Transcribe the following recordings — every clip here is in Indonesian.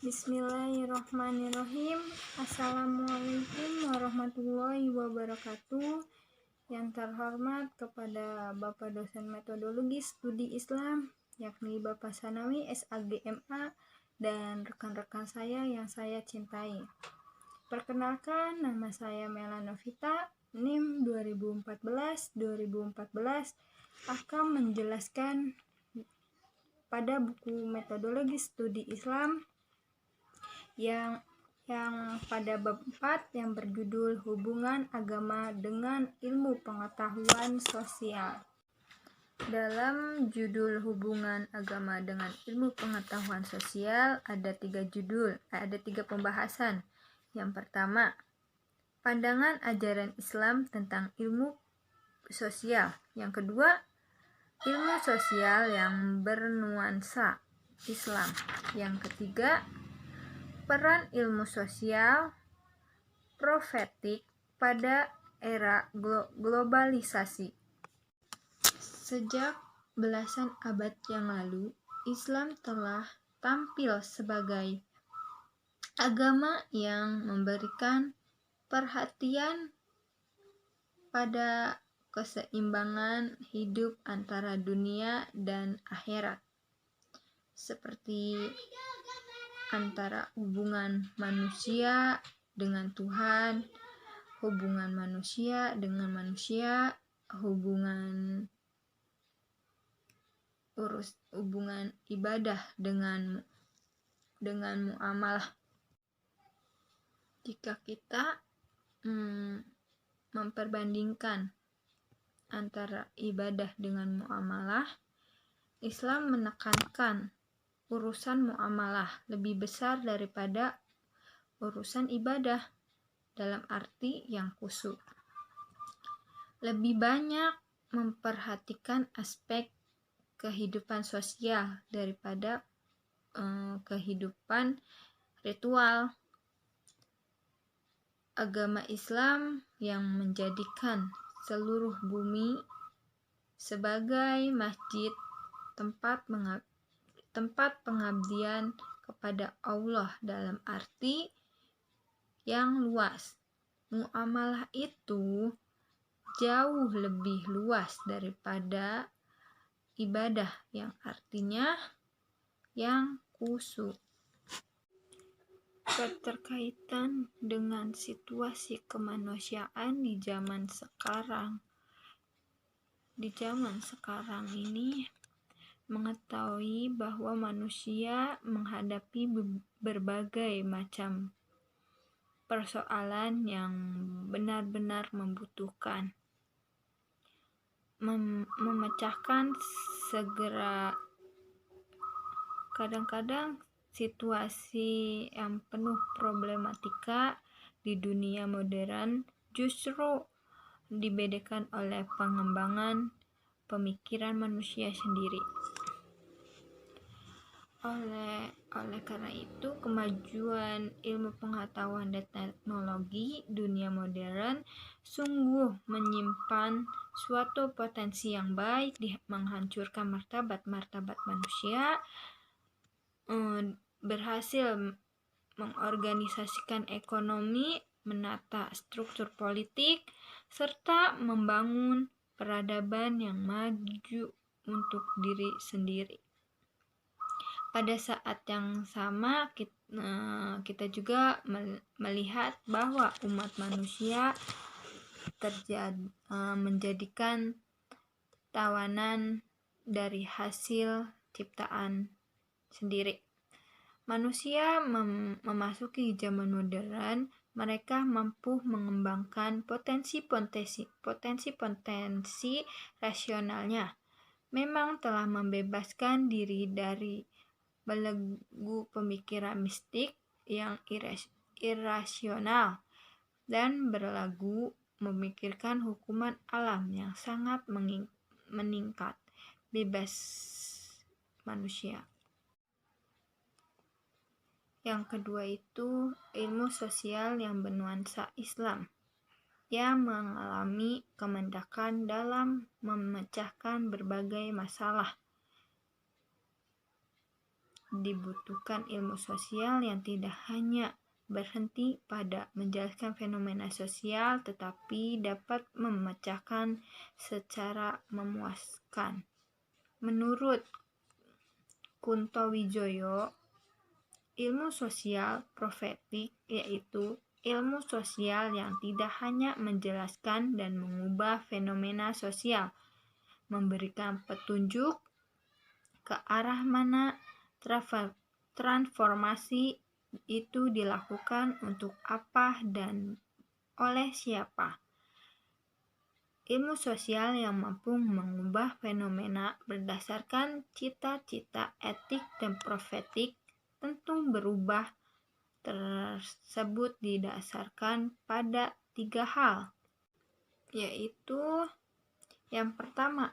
Bismillahirrahmanirrahim. Assalamualaikum warahmatullahi wabarakatuh. Yang terhormat kepada Bapak dosen metodologi studi Islam, yakni Bapak Sanawi SAGMA, dan rekan-rekan saya yang saya cintai. Perkenalkan, nama saya Mela Novita, NIM 2014-2014, akan menjelaskan pada buku metodologi studi Islam yang pada bab 4 yang berjudul Hubungan Agama dengan Ilmu Pengetahuan Sosial. Dalam judul Hubungan Agama dengan Ilmu Pengetahuan Sosial ada 3 pembahasan. Yang pertama, pandangan ajaran Islam tentang ilmu sosial. Yang kedua, ilmu sosial yang bernuansa Islam. Yang ketiga, peran ilmu sosial profetik pada era globalisasi. Sejak belasan abad yang lalu, Islam telah tampil sebagai agama yang memberikan perhatian pada keseimbangan hidup antara dunia dan akhirat, seperti antara hubungan manusia dengan Tuhan, hubungan manusia dengan manusia, hubungan ibadah dengan muamalah. Jika kita memperbandingkan antara ibadah dengan muamalah, Islam menekankan urusan muamalah lebih besar daripada urusan ibadah dalam arti yang khusyuk. Lebih banyak memperhatikan aspek kehidupan sosial daripada kehidupan ritual. Agama Islam yang menjadikan seluruh bumi sebagai masjid, tempat pengabdian kepada Allah dalam arti yang luas. Muamalah itu jauh lebih luas daripada ibadah yang artinya yang khusyuk. Keterkaitan dengan situasi kemanusiaan di zaman sekarang. Di zaman sekarang ini mengetahui bahwa manusia menghadapi berbagai macam persoalan yang benar-benar membutuhkan memecahkan segera. Kadang-kadang situasi yang penuh problematika di dunia modern justru dibedakan oleh pengembangan pemikiran manusia sendiri. Oleh karena itu, kemajuan ilmu pengetahuan dan teknologi dunia modern sungguh menyimpan suatu potensi yang baik di menghancurkan martabat manusia, berhasil mengorganisasikan ekonomi, menata struktur politik, serta membangun peradaban yang maju untuk diri sendiri. Pada saat yang sama, kita juga melihat bahwa umat manusia menjadikan tawanan dari hasil ciptaan sendiri. Manusia memasuki zaman modern, mereka mampu mengembangkan potensi rasionalnya. Memang telah membebaskan diri dari belenggu pemikiran mistik yang irasional dan berlagu memikirkan hukuman alam yang sangat meningkat bebas manusia. Yang kedua itu ilmu sosial yang bernuansa Islam, yang mengalami kemendakan dalam memecahkan berbagai masalah dibutuhkan ilmu sosial yang tidak hanya berhenti pada menjelaskan fenomena sosial, tetapi dapat memecahkan secara memuaskan. Menurut Kunto Wijoyo, ilmu sosial profetik yaitu ilmu sosial yang tidak hanya menjelaskan dan mengubah fenomena sosial, memberikan petunjuk ke arah mana transformasi itu dilakukan, untuk apa, dan oleh siapa. Ilmu sosial yang mampu mengubah fenomena berdasarkan cita-cita etik dan profetik tentu berubah tersebut didasarkan pada 3 hal, yaitu yang pertama,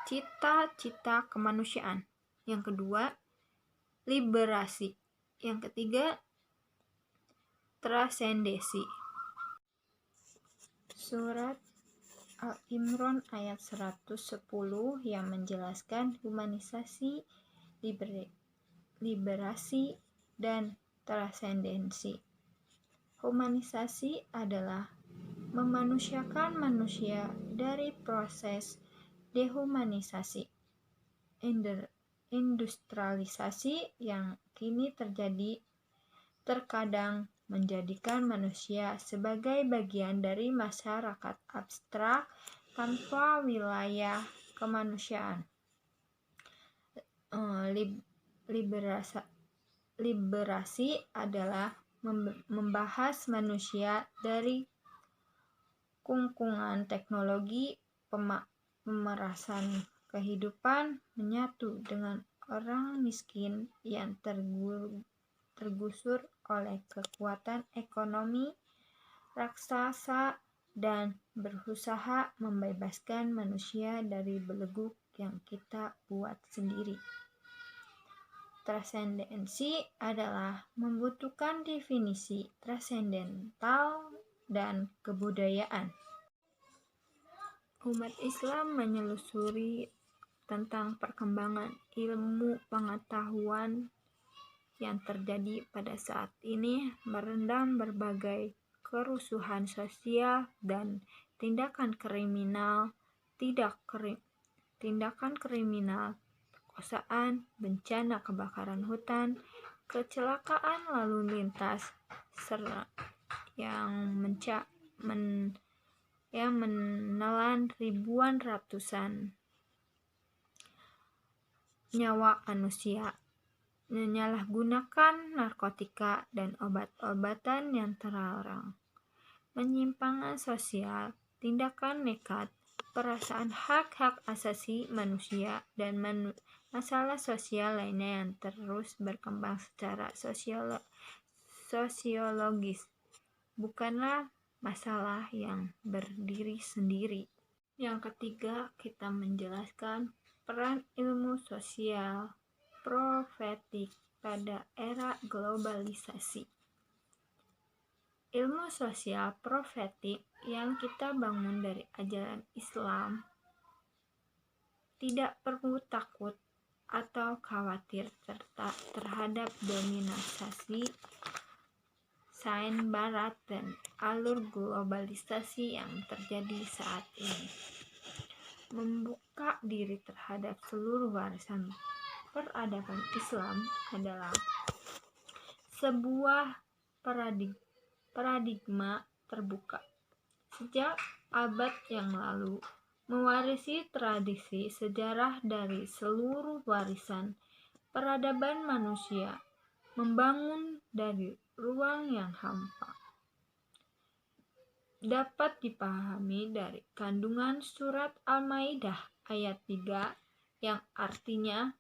cita-cita kemanusiaan, yang kedua, liberasi, yang ketiga, transendensi. Surat Al-Imran ayat 110 yang menjelaskan humanisasi, liberasi, dan transendensi. Humanisasi adalah memanusiakan manusia dari proses dehumanisasi, industrialisasi yang kini terjadi, terkadang menjadikan manusia sebagai bagian dari masyarakat abstrak tanpa wilayah kemanusiaan. Liberasi adalah membahas manusia dari kungkungan teknologi pemerasan kehidupan, menyatu dengan orang miskin yang tergusur oleh kekuatan ekonomi raksasa, dan berusaha membebaskan manusia dari belenggu yang kita buat sendiri. Transendensi adalah membutuhkan definisi transendental dan kebudayaan. Umat Islam menyelusuri tentang perkembangan ilmu pengetahuan yang terjadi pada saat ini, merendam berbagai kerusuhan sosial dan tindakan kriminal, perkosaan, bencana kebakaran hutan, kecelakaan lalu lintas, yang menelan ratusan nyawa manusia, menyalahgunakan narkotika dan obat-obatan yang terlarang, penyimpangan sosial, tindakan nekat, perasaan hak-hak asasi manusia, dan masalah sosial lainnya yang terus berkembang secara sosiologis, bukanlah masalah yang berdiri sendiri. Yang ketiga, kita menjelaskan peran ilmu sosial profetik pada era globalisasi. Ilmu sosial profetik yang kita bangun dari ajaran Islam tidak perlu takut atau khawatir terhadap dominasi sains barat dan alur globalisasi yang terjadi saat ini. Membuka diri terhadap seluruh warisan peradaban Islam adalah sebuah paradigma terbuka. Sejak abad yang lalu, mewarisi tradisi sejarah dari seluruh warisan peradaban manusia, membangun dari ruang yang hampa, dapat dipahami dari kandungan surat Al-Maidah ayat 3 yang artinya,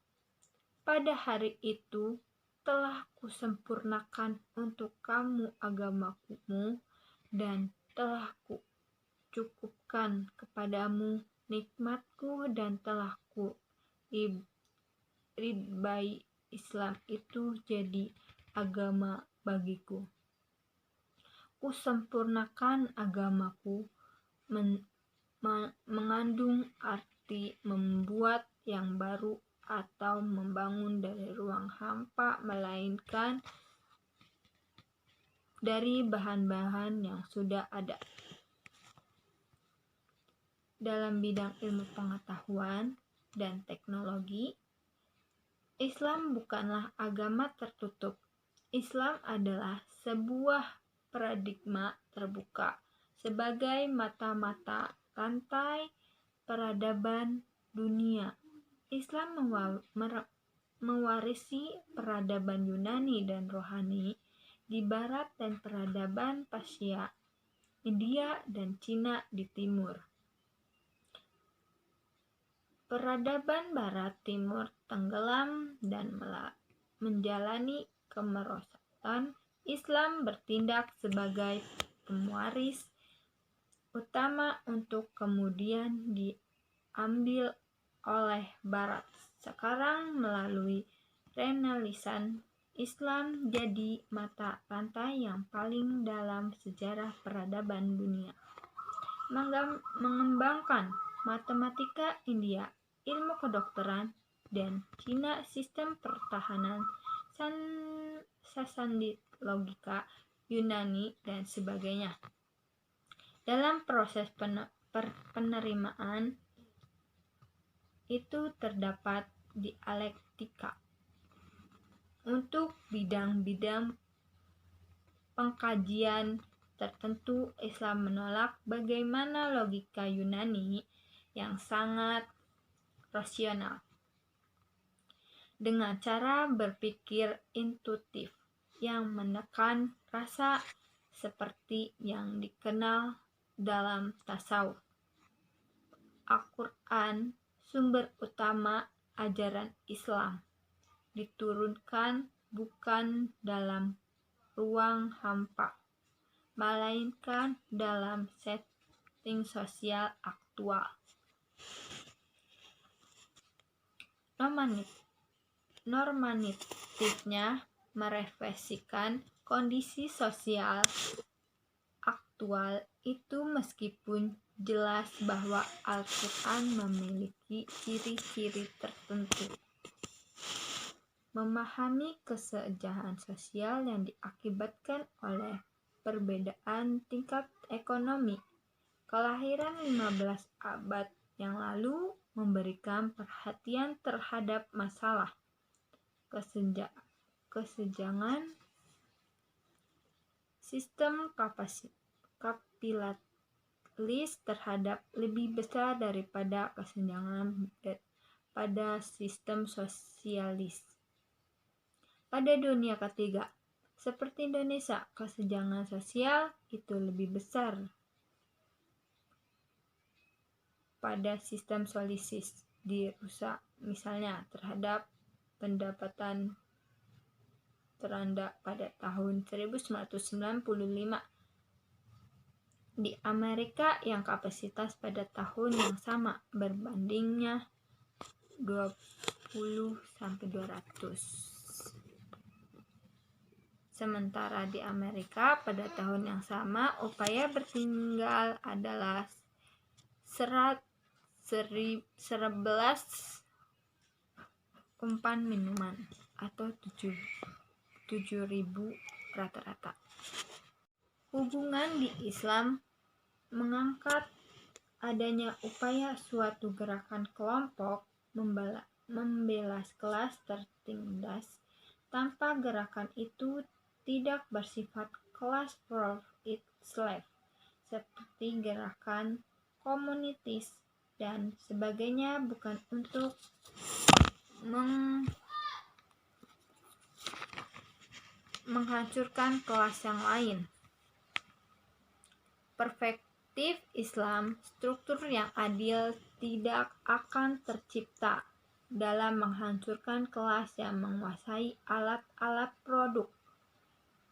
pada hari itu telah kusempurnakan untuk kamu agamamu dan telah kucukupkan kepadamu nikmatku dan telah ridbai Islam itu jadi agama bagiku. Kusempurnakan agamaku mengandung arti membuat yang baru atau membangun dari ruang hampa, melainkan dari bahan-bahan yang sudah ada. Dalam bidang ilmu pengetahuan dan teknologi, Islam bukanlah agama tertutup. Islam adalah sebuah paradigma terbuka sebagai mata-mata rantai peradaban dunia. Islam mewarisi peradaban Yunani dan rohani di barat dan peradaban Persia, India, dan Cina di timur. Peradaban barat timur tenggelam dan menjalani kemerosotan. Islam bertindak sebagai pewaris utama untuk kemudian diambil oleh barat. Sekarang melalui Renaissance, Islam jadi mata rantai yang paling dalam sejarah peradaban dunia. Mengembangkan matematika India, ilmu kedokteran, dan Cina sistem pertahanan, Sasani logika, Yunani, dan sebagainya. Dalam proses penerimaan itu terdapat dialektika. Untuk bidang-bidang pengkajian tertentu, Islam menolak bagaimana logika Yunani yang sangat rasional dengan cara berpikir intuitif yang menekan rasa seperti yang dikenal dalam tasawuf. Al-Quran, sumber utama ajaran Islam, diturunkan bukan dalam ruang hampa, melainkan dalam setting sosial aktual. Normatifnya merefleksikan kondisi sosial aktual itu, meskipun jelas bahwa Al-Quran memiliki ciri-ciri tertentu. Memahami kesenjangan sosial yang diakibatkan oleh perbedaan tingkat ekonomi. Kelahiran 15 abad yang lalu memberikan perhatian terhadap masalah kesenjangan sistem kapitalis terhadap lebih besar daripada kesenjangan pada sistem sosialis. Pada dunia ketiga, seperti Indonesia, kesenjangan sosial itu lebih besar pada sistem sosialis dirusak, misalnya terhadap pendapatan terendah pada tahun 1995 di Amerika, yang kapasitas pada tahun yang sama berbandingnya 20-200. Sementara di Amerika pada tahun yang sama upaya bertinggal adalah 11 umpan minuman atau 7.000 rata-rata. Hubungan di Islam mengangkat adanya upaya suatu gerakan kelompok membela kelas tertindas tanpa gerakan itu tidak bersifat kelas for its slave, seperti gerakan komunitis dan sebagainya, bukan untuk menghancurkan kelas yang lain. Perspektif Islam, struktur yang adil tidak akan tercipta dalam menghancurkan kelas yang menguasai alat-alat produk.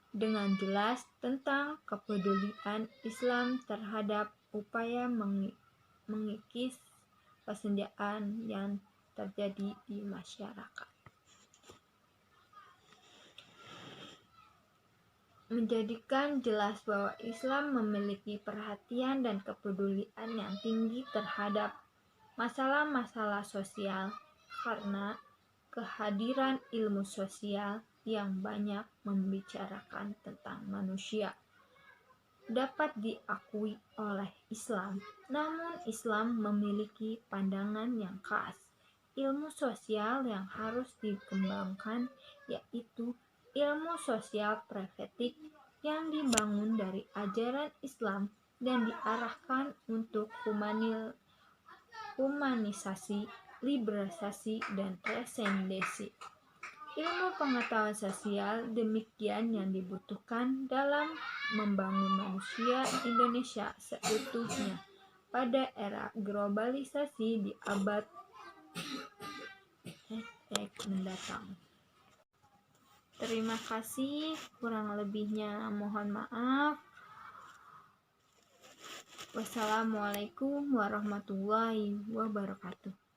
Dengan jelas tentang kepedulian Islam terhadap upaya mengikis kesenjangan yang terjadi di masyarakat. Menjadikan jelas bahwa Islam memiliki perhatian dan kepedulian yang tinggi terhadap masalah-masalah sosial, karena kehadiran ilmu sosial yang banyak membicarakan tentang manusia dapat diakui oleh Islam, namun Islam memiliki pandangan yang khas. Ilmu sosial yang harus dikembangkan yaitu ilmu sosial preventif yang dibangun dari ajaran Islam dan diarahkan untuk humanisasi, liberalisasi, dan transendesi. Ilmu pengetahuan sosial demikian yang dibutuhkan dalam membangun manusia Indonesia seutuhnya pada era globalisasi di abad mendatang. Terima kasih, kurang lebihnya mohon maaf. Wassalamualaikum warahmatullahi wabarakatuh.